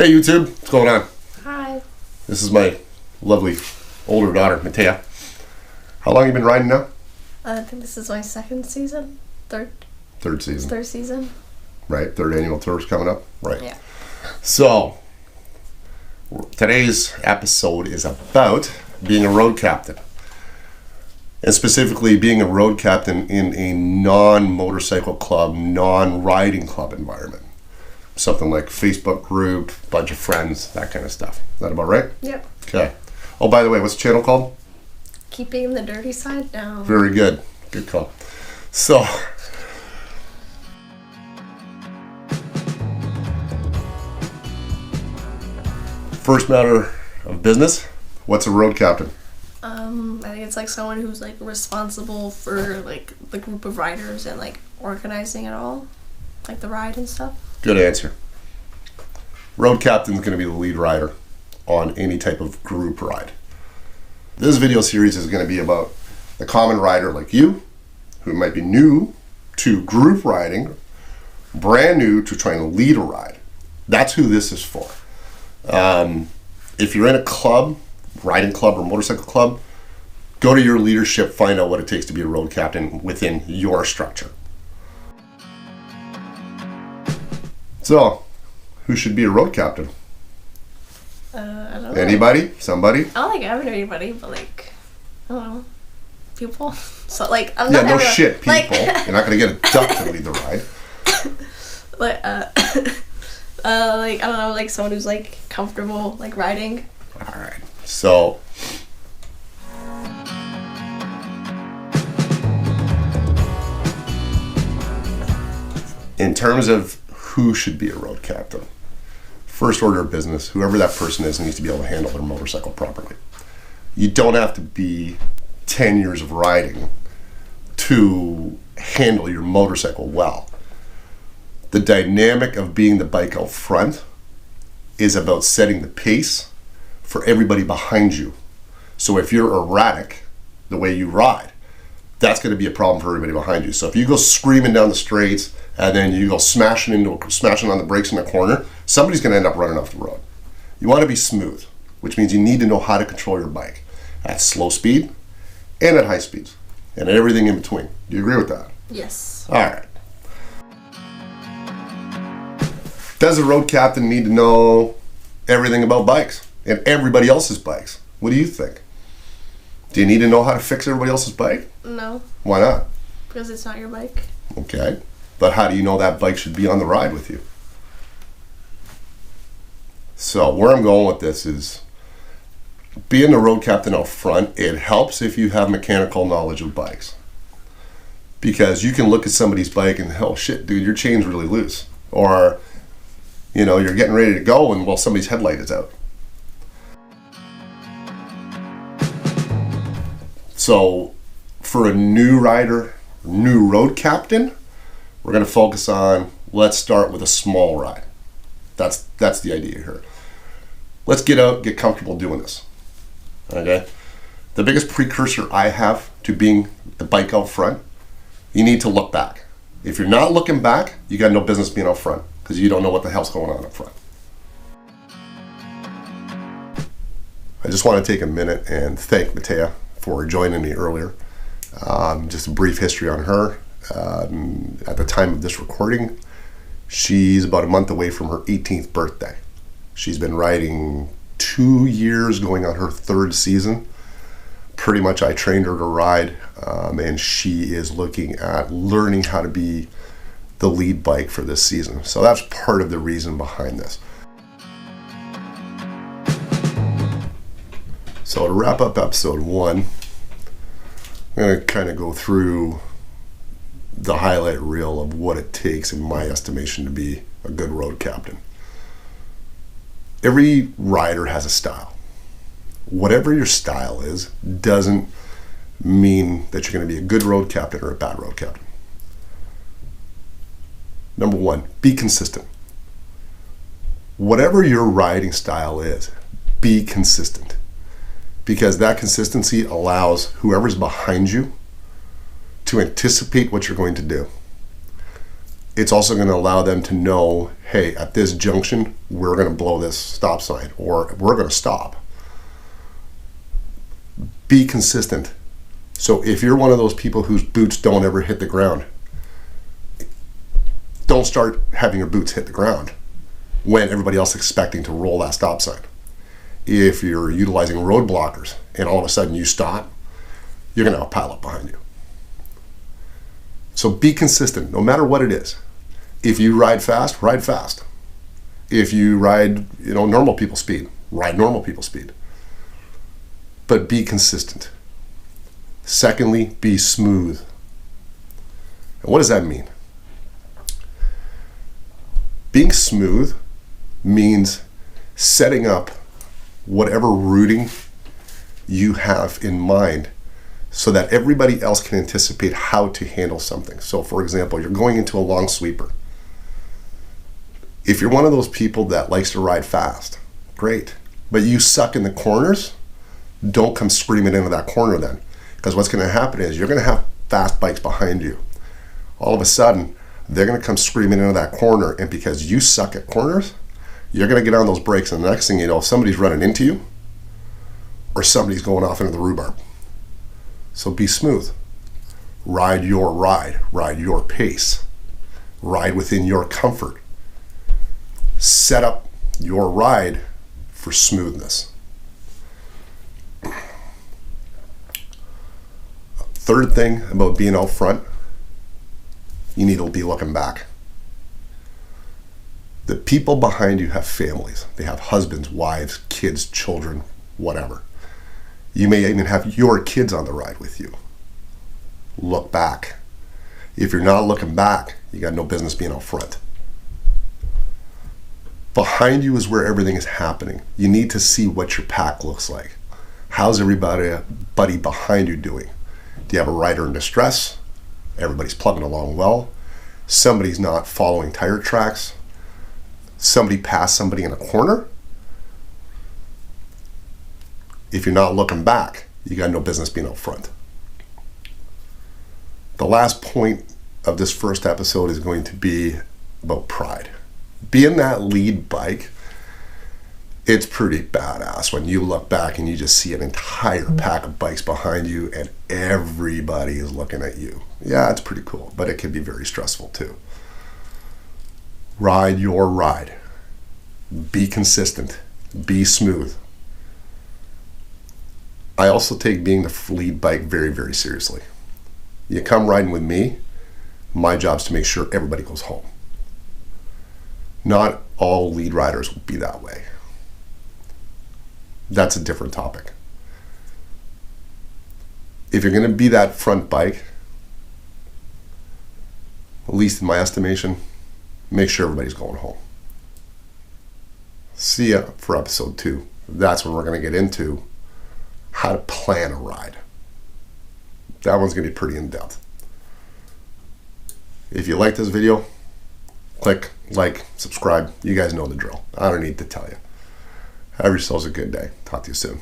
Hey YouTube, what's going on? Hi. This is my lovely older daughter, Matea. How long have you been riding now? I think this is my second season. Third season. Third season. Right, third annual tour's coming up. Right. Yeah. So, today's episode is about being a road captain. And specifically being a road captain in a non-motorcycle club, non-riding club environment. Something like Facebook group, bunch of friends, that kind of stuff. Is that about right? Yep. Okay. Oh, by the way, what's the channel called? Keeping the dirty side down. Very good. Good call. So, first matter of business, what's a road captain? I think it's like someone who's like responsible for like the group of riders and like organizing it all. Like the ride and stuff. Good answer. Road captain is going to be the lead rider on any type of group ride. This video series is going to be about the common rider like you, who might be new to group riding, brand new to trying to lead a ride. That's who this is for. If you're in a club, riding club or motorcycle club, go to your leadership, find out what it takes to be a road captain within your structure. So, who should be a road captain? I don't know. Anybody? Somebody? I don't think I have anybody, but like, I don't know. People. So like, I'm Yeah, not no everyone. shit, people. Like, You're not going to get a duck to lead the ride. like, like I don't know, like someone who's like comfortable like riding. All right. So, in terms of who should be a road captain, first order of business, whoever that person is needs to be able to handle their motorcycle properly. You don't have to be 10 years of riding to handle your motorcycle well. The dynamic of being the bike out front is about setting the pace for everybody behind you. So if you're erratic the way you ride, that's going to be a problem for everybody behind you. So if you go screaming down the straights and then you go smashing on the brakes in the corner, somebody's going to end up running off the road. You want to be smooth, which means you need to know how to control your bike at slow speed and at high speeds and everything in between. Do you agree with that? Yes. All right. Does a road captain need to know everything about bikes and everybody else's bikes? What do you think? Do you need to know how to fix everybody else's bike? No. Why not? Because it's not your bike. Okay. But how do you know that bike should be on the ride with you? So where I'm going with this is being the road captain out front, it helps if you have mechanical knowledge of bikes. Because you can look at somebody's bike and, oh shit, dude, your chain's really loose. Or, you know, you're getting ready to go and, well, somebody's headlight is out. So for a new rider, new road captain, we're going to focus on, let's start with a small ride. That's the idea here. Let's get out, get comfortable doing this. Okay? The biggest precursor I have to being the bike out front, you need to look back. If you're not looking back, you got no business being out front because you don't know what the hell's going on up front. I just want to take a minute and thank Matea for joining me earlier. Just a brief history on her. At the time of this recording, she's about a month away from her 18th birthday. She's been riding 2 years, going on her third season. Pretty much I trained her to ride, and she is looking at learning how to be the lead bike for this season. So that's part of the reason behind this. So to wrap up episode 1, I'm going to kind of go through the highlight reel of what it takes, in my estimation, to be a good road captain. Every rider has a style. Whatever your style is doesn't mean that you're going to be a good road captain or a bad road captain. Number 1, be consistent. Whatever your riding style is, be consistent. Because that consistency allows whoever's behind you to anticipate what you're going to do. It's also going to allow them to know, hey, at this junction, we're going to blow this stop sign, or we're going to stop. Be consistent. So if you're one of those people whose boots don't ever hit the ground, don't start having your boots hit the ground when everybody else is expecting to roll that stop sign. If you're utilizing road blockers and all of a sudden you stop, you're going to have a pile up behind you. So be consistent, no matter what it is. If you ride fast, ride fast. If you ride, normal people speed, ride normal people speed. But be consistent. Secondly, be smooth. And what does that mean? Being smooth means setting up whatever routing you have in mind so that everybody else can anticipate how to handle something. So for example, you're going into a long sweeper. If you're one of those people that likes to ride fast, great. But you suck in the corners, don't come screaming into that corner then. Because what's going to happen is you're going to have fast bikes behind you. All of a sudden, they're going to come screaming into that corner, and because you suck at corners, you're going to get on those brakes, and the next thing you know, somebody's running into you or somebody's going off into the rhubarb. So be smooth. Ride your pace, ride within your comfort. Set up your ride for smoothness. Third thing about being out front, you need to be looking back. The people behind you have families. They have husbands, wives, kids, children, whatever. You may even have your kids on the ride with you. Look back. If you're not looking back, you got no business being out front. Behind you is where everything is happening. You need to see what your pack looks like. How's everybody behind you doing? Do you have a rider in distress? Everybody's plugging along well. Somebody's not following tire tracks. Somebody passed somebody in a corner. If you're not looking back, you got no business being out front. The last point of this first episode is going to be about pride. Being that lead bike, it's pretty badass when you look back and you just see an entire pack of bikes behind you and everybody is looking at you. Yeah, it's pretty cool, but it can be very stressful too. Ride your ride. Be consistent. Be smooth. I also take being the lead bike very, very seriously. You come riding with me, my job is to make sure everybody goes home. Not all lead riders will be that way. That's a different topic. If you're going to be that front bike, at least in my estimation, make sure everybody's going home. See ya for episode 2. That's when we're going to get into how to plan a ride. That one's going to be pretty in-depth. If you like this video, click, like, subscribe. You guys know the drill. I don't need to tell you. Have yourselves a good day. Talk to you soon.